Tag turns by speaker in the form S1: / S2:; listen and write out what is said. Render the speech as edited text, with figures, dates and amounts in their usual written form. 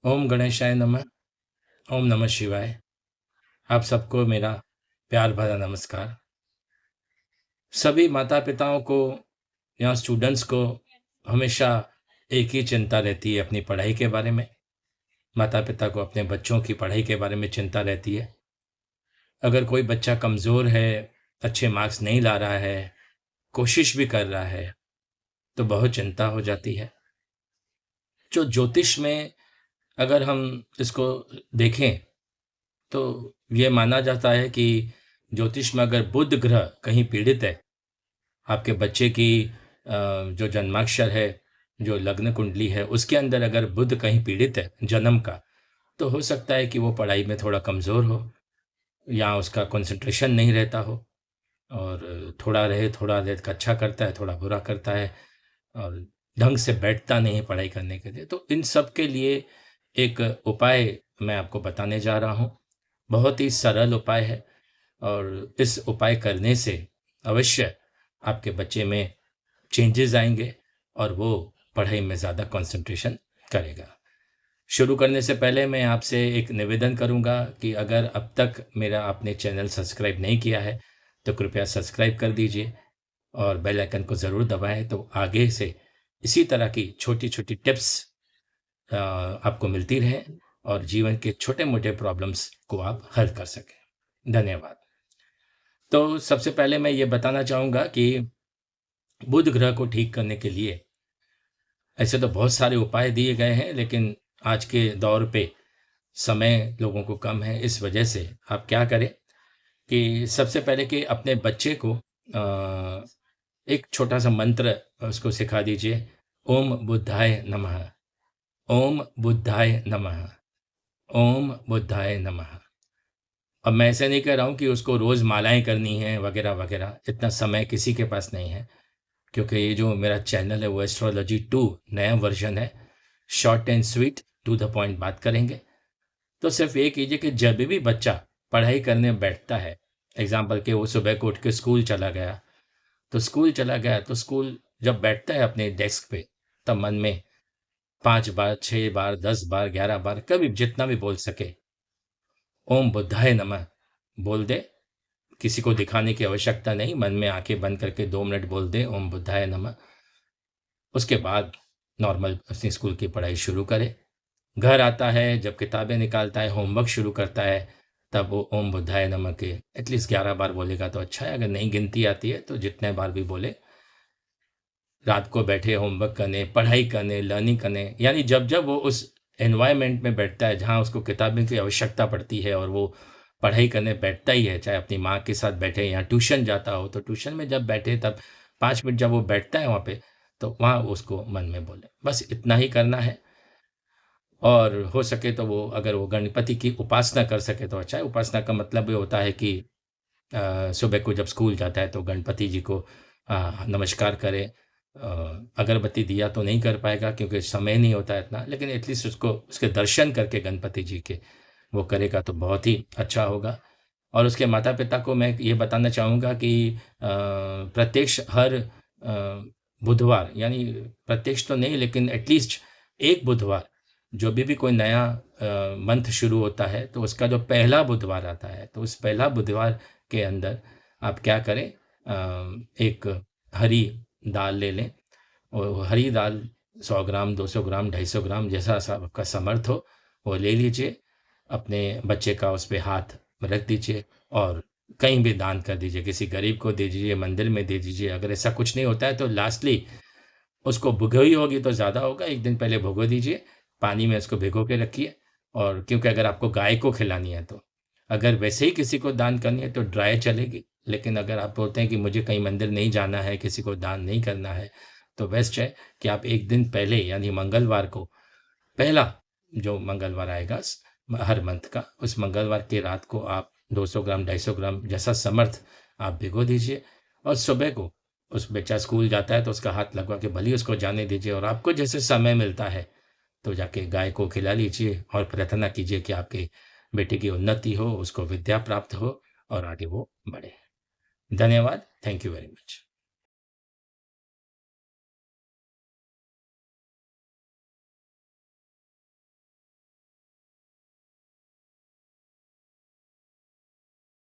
S1: ओम गणेशाय नमः। ओम नमः शिवाय। आप सबको मेरा प्यार भरा नमस्कार। सभी माता-पिताओं को या स्टूडेंट्स को हमेशा एक ही चिंता रहती है अपनी पढ़ाई के बारे में। माता-पिता को अपने बच्चों की पढ़ाई के बारे में चिंता रहती है। अगर कोई बच्चा कमज़ोर है, अच्छे मार्क्स नहीं ला रहा है, कोशिश भी कर रहा है, तो बहुत चिंता हो जाती है। जो ज्योतिष में अगर हम इसको देखें तो ये माना जाता है कि ज्योतिष में अगर बुध ग्रह कहीं पीड़ित है, आपके बच्चे की जो जन्माक्षर है, जो लग्न कुंडली है, उसके अंदर अगर बुध कहीं पीड़ित है जन्म का, तो हो सकता है कि वो पढ़ाई में थोड़ा कमज़ोर हो या उसका कंसंट्रेशन नहीं रहता हो और थोड़ा रहे तो अच्छा करता है, थोड़ा बुरा करता है और ढंग से बैठता नहीं है पढ़ाई करने के लिए। तो इन सब के लिए एक उपाय मैं आपको बताने जा रहा हूँ। बहुत ही सरल उपाय है और इस उपाय करने से अवश्य आपके बच्चे में चेंजेस आएँगे और वो पढ़ाई में ज़्यादा कंसंट्रेशन करेगा। शुरू करने से पहले मैं आपसे एक निवेदन करूँगा कि अगर अब तक मेरा आपने चैनल सब्सक्राइब नहीं किया है, तो कृपया सब्सक्राइब कर दीजिए और बेल आइकन को ज़रूर दबाएँ तो आगे से इसी तरह की छोटी-छोटी टिप्स आपको मिलती रहे और जीवन के छोटे-मोटे प्रॉब्लम्स को आप हल कर सकें। धन्यवाद। तो सबसे पहले मैं ये बताना चाहूँगा कि बुध ग्रह को ठीक करने के लिए ऐसे तो बहुत सारे उपाय दिए गए हैं, लेकिन आज के दौर पे समय लोगों को कम है, इस वजह से आप क्या करें कि सबसे पहले कि अपने बच्चे को एक छोटा-सा मंत्र उसको सिखा दीजिए, ओम बुद्धाय नमः, ओम बुद्धाय नमः, ओम बुद्धाय नमः। अब मैं ऐसे नहीं कह रहा हूँ कि उसको रोज़ मालाएँ करनी हैं वगैरह-वगैरह, इतना समय किसी के पास नहीं है, क्योंकि ये जो मेरा चैनल है वो एस्ट्रोलॉजी 2 नया वर्ज़न है, short and sweet to the point बात करेंगे। तो सिर्फ़ ये कीजिए कि जब भी बच्चा पढ़ाई करने बैठता है, एग्ज़ाम्पल के वो सुबह को उठ के स्कूल चला गया, तो स्कूल जब बैठता है अपने डेस्क पे, तब मन में 5 बार, 6 बार, 10 बार, 11 बार, कभी जितना भी बोल सके, ओम बुद्धाय नमः बोल दे। किसी को दिखाने की आवश्यकता नहीं, मन में आँखें बंद करके 2 मिनट बोल दें, ओम बुद्धाय नमः। उसके बाद नॉर्मल अपनी स्कूल की पढ़ाई शुरू करे। घर आता है, जब किताबें निकालता है, होमवर्क शुरू करता है, तब वो ओम बुद्धाय नमः के एटलीस्ट 11 बार बोलेगा तो अच्छा है, अगर नहीं गिनती आती है तो जितने बार भी बोले। रात को बैठे होमवर्क करने, पढ़ाई करने, लर्निंग करने, यानी जब-जब वो उस एनवायरनमेंट में बैठता है जहाँ उसको किताबें की आवश्यकता पड़ती है और वो पढ़ाई करने बैठता ही है, चाहे अपनी माँ के साथ बैठे या ट्यूशन जाता हो, तो ट्यूशन में जब बैठे तब 5 मिनट जब वो बैठता है वहाँ पे, तो वहाँ उसको मन में बोले। बस इतना ही करना है और हो सके तो वो अगर वो गणपति की उपासना कर सके तो अच्छा है। उपासना का मतलब ये होता है कि सुबह को जब स्कूल जाता है तो गणपति जी को नमस्कार करे। अगरबत्ती दिया तो नहीं कर पाएगा क्योंकि समय नहीं होता है इतना, लेकिन एटलीस्ट उसको उसके दर्शन करके गणपति जी के वो करेगा तो बहुत ही अच्छा होगा। और उसके माता-पिता को मैं ये बताना चाहूँगा कि प्रत्यक्ष हर बुधवार, यानी प्रत्यक्ष तो नहीं लेकिन एटलीस्ट 1 बुधवार, जो भी कोई नया मंथ शुरू होता है तो उसका जो पहला बुधवार आता है, तो उस पहला बुधवार के अंदर आप क्या करें, एक हरी दाल ले लें और हरी दाल 100 ग्राम, 200 ग्राम, 250 ग्राम जैसा आपका समर्थ हो, वो ले लीजिए। अपने बच्चे का उस पे हाथ रख दीजिए और कहीं भी दान कर दीजिए, किसी गरीब को दे दीजिए, मंदिर में दे दीजिए। अगर ऐसा कुछ नहीं होता है तो लास्टली उसको भिगोई होगी तो ज़्यादा होगा, 1 दिन पहले भिगो दीजिए, पानी में उसको भिगो के रखिए और क्योंकि अगर आपको गाय को खिलानी है तो। अगर वैसे ही किसी को दान करनी है तो ड्राई चलेगी, लेकिन अगर आप बोलते हैं कि मुझे कहीं मंदिर नहीं जाना है, किसी को दान नहीं करना है, तो बेस्ट है कि आप 1 दिन पहले यानी मंगलवार को, पहला जो मंगलवार आएगा हर मंथ का, उस मंगलवार की रात को आप 200 ग्राम, 250 ग्राम जैसा समर्थ आप भिगो दीजिए और सुबह को उस बच्चा स्कूल जाता है तो उसका हाथ लगवा के भले ही उसको जाने दीजिए और आपको जैसे समय मिलता है, तो जाके गाय को खिला लीजिए और प्रार्थना कीजिए कि आपके बेटे की उन्नति हो, उसको विद्या प्राप्त हो और आगे वो बढ़े। धन्यवाद। Thank you very much.